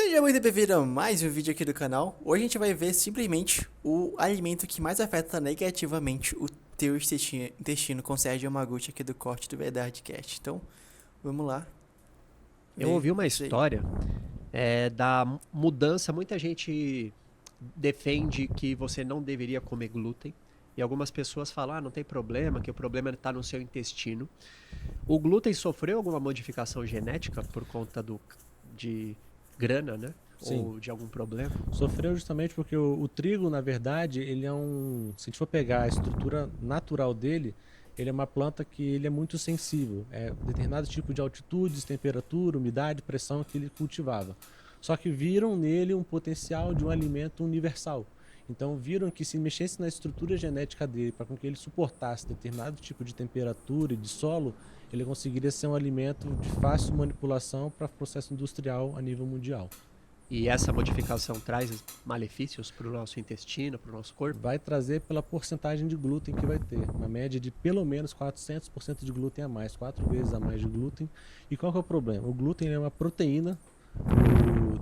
Seja muito bem-vindo a mais um vídeo aqui do canal. Hoje a gente vai ver simplesmente o alimento que mais afeta negativamente o teu intestino com Sérgio Yamaguchi aqui do Corte do Verdade Cast. Então, vamos lá. Eu Ver ouvi uma isso aí. história da mudança. Muita gente defende que você não deveria comer glúten. E algumas pessoas falam, não tem problema, que o problema está no seu intestino. O glúten sofreu alguma modificação genética por conta de grana, né? Sim. Ou de algum problema? Sofreu justamente porque o trigo, na verdade, ele é se a gente for pegar a estrutura natural dele, ele é uma planta que ele é muito sensível. É determinado tipo de altitudes, temperatura, umidade, pressão que ele cultivava. Só que viram nele um potencial de um alimento universal. Então viram que se mexesse na estrutura genética dele para que ele suportasse determinado tipo de temperatura e de solo, ele conseguiria ser um alimento de fácil manipulação para processo industrial a nível mundial. E essa modificação traz malefícios para o nosso intestino, para o nosso corpo? Vai trazer pela porcentagem de glúten que vai ter, uma média de pelo menos 400% de glúten a mais, 4 vezes a mais de glúten. E qual que é o problema? O glúten é uma proteína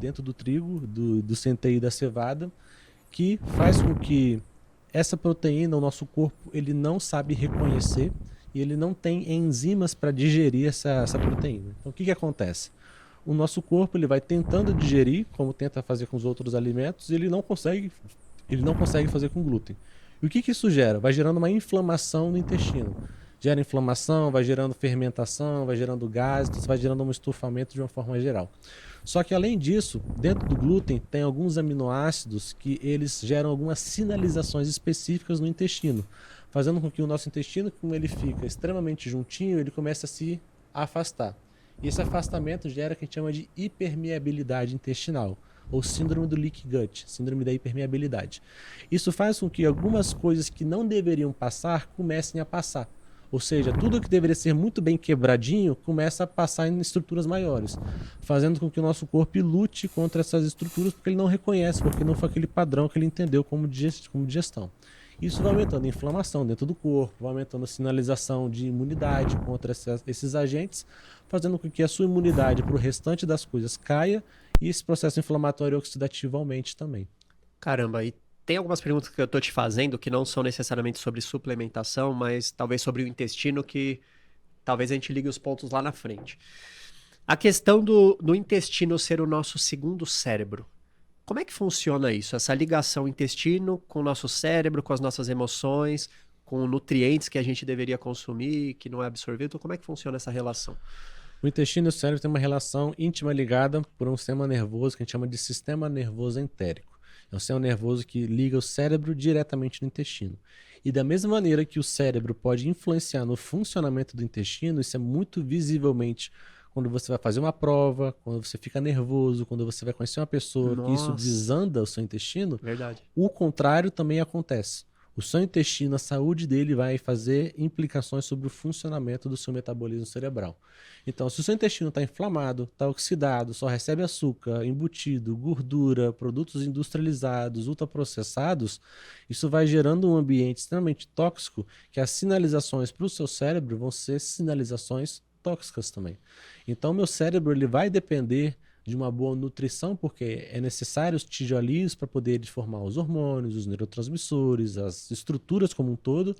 dentro do trigo, do centeio e da cevada, que faz com que essa proteína, o nosso corpo, ele não sabe reconhecer e ele não tem enzimas para digerir essa proteína. Então o que acontece? O nosso corpo ele vai tentando digerir, como tenta fazer com os outros alimentos, e ele não consegue fazer com glúten. E o que isso gera? Vai gerando uma inflamação no intestino. Gera inflamação, vai gerando fermentação, vai gerando gases, vai gerando um estufamento de uma forma geral. Só que além disso, dentro do glúten tem alguns aminoácidos que eles geram algumas sinalizações específicas no intestino, fazendo com que o nosso intestino, como ele fica extremamente juntinho, ele comece a se afastar. E esse afastamento gera o que a gente chama de hipermeabilidade intestinal, ou síndrome do leaky gut, síndrome da hipermeabilidade. Isso faz com que algumas coisas que não deveriam passar comecem a passar. Ou seja, tudo que deveria ser muito bem quebradinho começa a passar em estruturas maiores, fazendo com que o nosso corpo lute contra essas estruturas porque ele não reconhece, porque não foi aquele padrão que ele entendeu como digestão. Isso vai aumentando a inflamação dentro do corpo, vai aumentando a sinalização de imunidade contra esses agentes, fazendo com que a sua imunidade para o restante das coisas caia e esse processo inflamatório oxidativo aumente também. Caramba, e tem algumas perguntas que eu tô te fazendo que não são necessariamente sobre suplementação, mas talvez sobre o intestino, que talvez a gente ligue os pontos lá na frente. A questão do intestino ser o nosso segundo cérebro. Como é que funciona isso? Essa ligação intestino com o nosso cérebro, com as nossas emoções, com nutrientes que a gente deveria consumir, que não é absorvido. Então, como é que funciona essa relação? O intestino e o cérebro têm uma relação íntima ligada por um sistema nervoso que a gente chama de sistema nervoso entérico. É um sistema nervoso que liga o cérebro diretamente no intestino. E da mesma maneira que o cérebro pode influenciar no funcionamento do intestino, isso é muito visivelmente quando você vai fazer uma prova, quando você fica nervoso, quando você vai conhecer uma pessoa, que isso desanda o seu intestino. Verdade. O contrário também acontece. O seu intestino, a saúde dele vai fazer implicações sobre o funcionamento do seu metabolismo cerebral. Então, se o seu intestino está inflamado, está oxidado, só recebe açúcar, embutido, gordura, produtos industrializados, ultraprocessados, isso vai gerando um ambiente extremamente tóxico que as sinalizações para o seu cérebro vão ser sinalizações tóxicas também. Então, meu cérebro ele vai depender de uma boa nutrição, porque é necessário os tijolinhos para poder formar os hormônios, os neurotransmissores, as estruturas como um todo.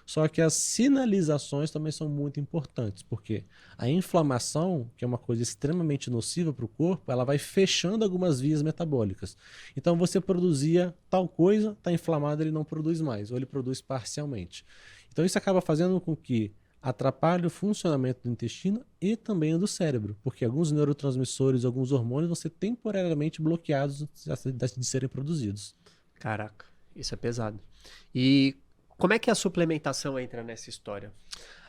Só que as sinalizações também são muito importantes, porque a inflamação, que é uma coisa extremamente nociva para o corpo, ela vai fechando algumas vias metabólicas. Então você produzia tal coisa, está inflamado, ele não produz mais, ou ele produz parcialmente. Então isso acaba fazendo com que atrapalha o funcionamento do intestino e também o do cérebro, porque alguns neurotransmissores, alguns hormônios vão ser temporariamente bloqueados de serem produzidos. Caraca, isso é pesado. E como é que a suplementação entra nessa história?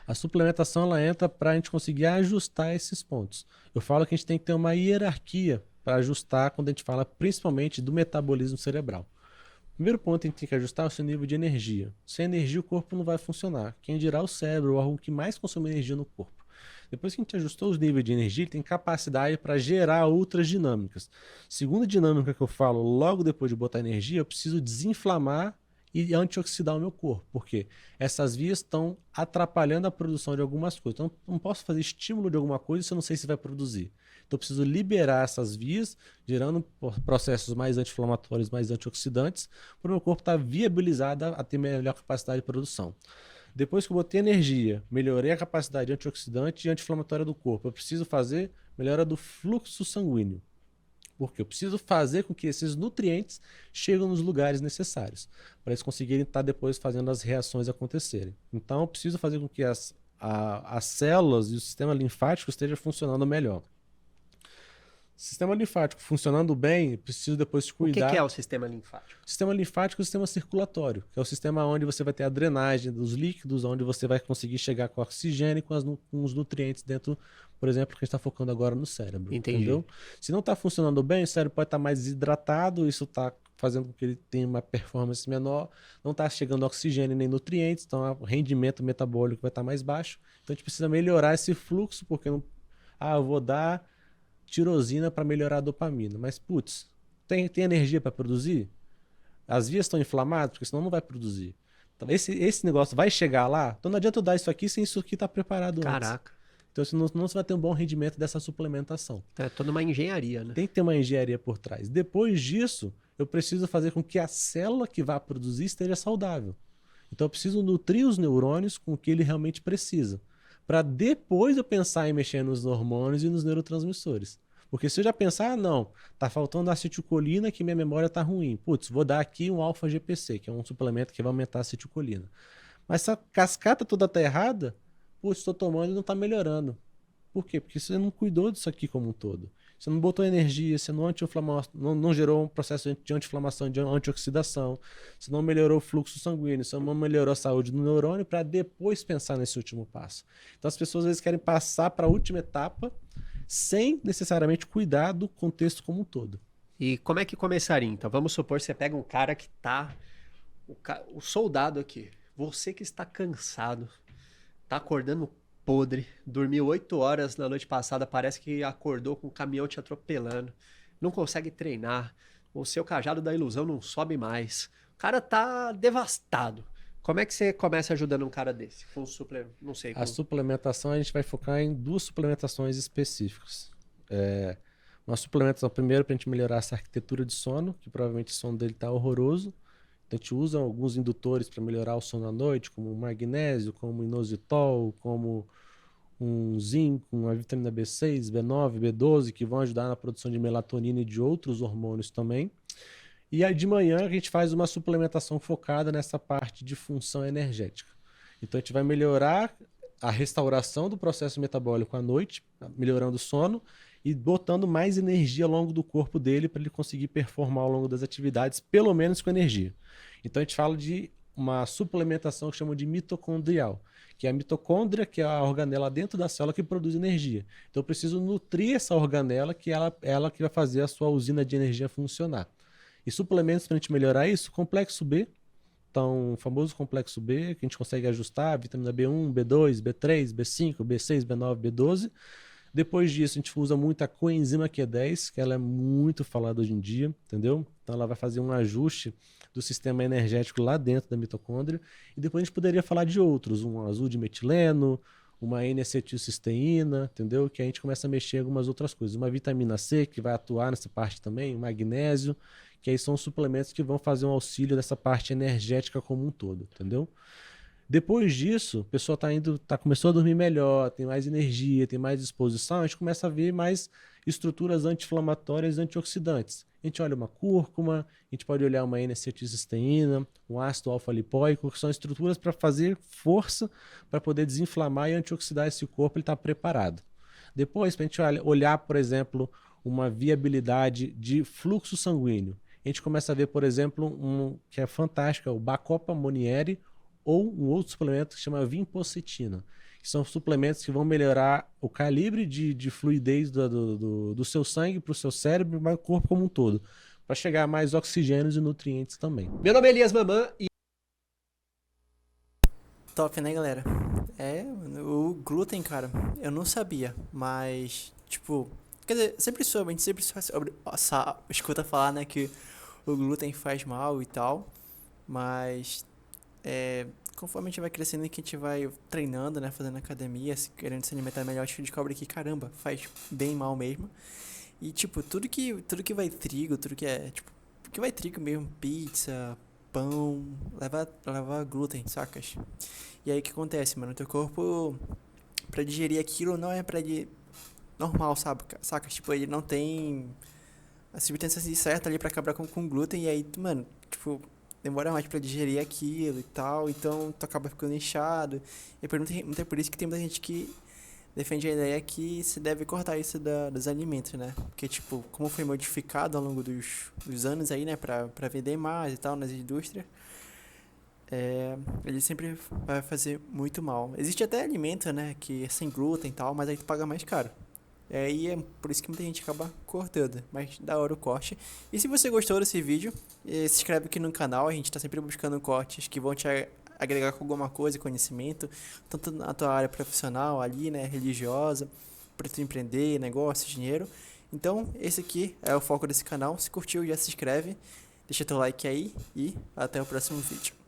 A suplementação ela entra para a gente conseguir ajustar esses pontos. Eu falo que a gente tem que ter uma hierarquia para ajustar quando a gente fala principalmente do metabolismo cerebral. Primeiro ponto que a gente tem que ajustar é o seu nível de energia. Sem energia o corpo não vai funcionar. Quem dirá o cérebro, o órgão que mais consome energia no corpo. Depois que a gente ajustou os níveis de energia, ele tem capacidade para gerar outras dinâmicas. Segunda dinâmica que eu falo logo depois de botar energia, eu preciso desinflamar e antioxidar o meu corpo. Por quê? Essas vias estão atrapalhando a produção de algumas coisas. Então, eu não posso fazer estímulo de alguma coisa se eu não sei se vai produzir. Então, eu preciso liberar essas vias, gerando processos mais anti-inflamatórios, mais antioxidantes, para o meu corpo estar viabilizado a ter melhor capacidade de produção. Depois que eu botei energia, melhorei a capacidade antioxidante e anti-inflamatória do corpo, eu preciso fazer melhora do fluxo sanguíneo. Porque eu preciso fazer com que esses nutrientes cheguem nos lugares necessários, para eles conseguirem estar depois fazendo as reações acontecerem. Então, eu preciso fazer com que as células e o sistema linfático estejam funcionando melhor. Sistema linfático funcionando bem, preciso depois de O que cuidar. que é o sistema linfático? Sistema linfático é o sistema circulatório, que é o sistema onde você vai ter a drenagem dos líquidos, onde você vai conseguir chegar com oxigênio e com os nutrientes dentro, por exemplo, que a gente está focando agora no cérebro. Entendi. Entendeu? Se não está funcionando bem, o cérebro pode estar mais desidratado, isso está fazendo com que ele tenha uma performance menor, não está chegando oxigênio nem nutrientes, então o rendimento metabólico vai estar mais baixo. Então a gente precisa melhorar esse fluxo, porque não, eu vou dar tirosina para melhorar a dopamina, mas putz, tem energia para produzir? As vias estão inflamadas, porque senão não vai produzir. Então, esse negócio vai chegar lá, então não adianta eu dar isso aqui sem isso aqui estar preparado antes. Caraca. Então senão você vai ter um bom rendimento dessa suplementação. Então é toda uma engenharia, né? Tem que ter uma engenharia por trás. Depois disso, eu preciso fazer com que a célula que vai produzir esteja saudável. Então eu preciso nutrir os neurônios com o que ele realmente precisa, para depois eu pensar em mexer nos hormônios e nos neurotransmissores. Porque se eu já pensar, não, tá faltando acetilcolina que minha memória tá ruim. Putz, vou dar aqui um alfa-GPC, que é um suplemento que vai aumentar a acetilcolina. Mas se a cascata toda tá errada, putz, estou tomando e não tá melhorando. Por quê? Porque você não cuidou disso aqui como um todo. Você não botou energia, você não gerou um processo de anti-inflamação, de antioxidação, você não melhorou o fluxo sanguíneo, você não melhorou a saúde do neurônio para depois pensar nesse último passo. Então as pessoas às vezes querem passar para a última etapa sem necessariamente cuidar do contexto como um todo. E como é que começaria? Então, vamos supor que você pega um cara que tá... O soldado aqui. Você que está cansado, tá acordando podre, dormiu 8 horas na noite passada, parece que acordou com um caminhão te atropelando, não consegue treinar, o seu cajado da ilusão não sobe mais. O cara tá devastado. Como é que você começa ajudando um cara desse? Com suplemento, não sei. A suplementação, a gente vai focar em 2 suplementações específicas. Uma suplementação, primeiro, para a gente melhorar essa arquitetura de sono, que provavelmente o sono dele está horroroso. Então, a gente usa alguns indutores para melhorar o sono à noite, como magnésio, como inositol, como um zinco, uma vitamina B6, B9, B12, que vão ajudar na produção de melatonina e de outros hormônios também. E aí de manhã a gente faz uma suplementação focada nessa parte de função energética. Então a gente vai melhorar a restauração do processo metabólico à noite, melhorando o sono e botando mais energia ao longo do corpo dele para ele conseguir performar ao longo das atividades, pelo menos com energia. Então a gente fala de uma suplementação que chama de mitocondrial, que é a mitocôndria, que é a organela dentro da célula que produz energia. Então eu preciso nutrir essa organela, que ela que vai fazer a sua usina de energia funcionar. E suplementos para a gente melhorar isso, complexo B, então o famoso complexo B, que a gente consegue ajustar, vitamina B1, B2, B3, B5, B6, B9, B12. Depois disso, a gente usa muito a coenzima Q10, que ela é muito falada hoje em dia, entendeu? Então ela vai fazer um ajuste do sistema energético lá dentro da mitocôndria. E depois a gente poderia falar de outros, um azul de metileno, uma N-acetilcisteína, entendeu? Que a gente começa a mexer em algumas outras coisas. Uma vitamina C, que vai atuar nessa parte também, magnésio, que aí são suplementos que vão fazer um auxílio dessa parte energética como um todo, entendeu? Depois disso, a pessoa começou a dormir melhor, tem mais energia, tem mais disposição, a gente começa a ver mais estruturas anti-inflamatórias e antioxidantes. A gente olha uma cúrcuma, a gente pode olhar uma N-acetilcisteína, um ácido alfa-lipóico, que são estruturas para fazer força para poder desinflamar e antioxidar esse corpo, ele está preparado. Depois, para a gente olhar, por exemplo, uma viabilidade de fluxo sanguíneo, a gente começa a ver, por exemplo, que é fantástico, o Bacopa Monieri, ou um outro suplemento que chama vinpocetina, que são suplementos que vão melhorar o calibre de fluidez do seu sangue para o seu cérebro e para o corpo como um todo, para chegar a mais oxigênios e nutrientes também. Meu nome é Elias Mamã e... Top, né, galera? O glúten, cara, eu não sabia, mas, tipo, quer dizer, a gente sempre escuta falar, né, que o glúten faz mal e tal. Mas conforme a gente vai crescendo e que a gente vai treinando, né, fazendo academia, querendo se alimentar melhor, a gente descobre que, caramba, faz bem mal mesmo. E, tipo, tudo que vai trigo, tudo que é, tipo, que vai trigo mesmo, pizza, pão, leva glúten, sacas? E aí o que acontece, mano? O teu corpo, pra digerir aquilo, não é normal, sabe? Sacas? Tipo, ele não tem a substância certa ali pra acabar com glúten, e aí, mano, tipo, demora mais pra digerir aquilo e tal, então tu acaba ficando inchado. E é por isso que tem muita gente que defende a ideia que se deve cortar isso dos alimentos, né? Porque, tipo, como foi modificado ao longo dos anos aí, né, pra vender mais e tal nas indústrias, ele sempre vai fazer muito mal. Existe até alimento, né, que é sem glúten e tal, mas aí tu paga mais caro. E é por isso que muita gente acaba cortando, mas da hora o corte. E se você gostou desse vídeo, se inscreve aqui no canal, a gente tá sempre buscando cortes que vão te agregar com alguma coisa, conhecimento, tanto na tua área profissional ali, né, religiosa, para tu empreender, negócio, dinheiro. Então, esse aqui é o foco desse canal. Se curtiu, já se inscreve, deixa teu like aí e até o próximo vídeo.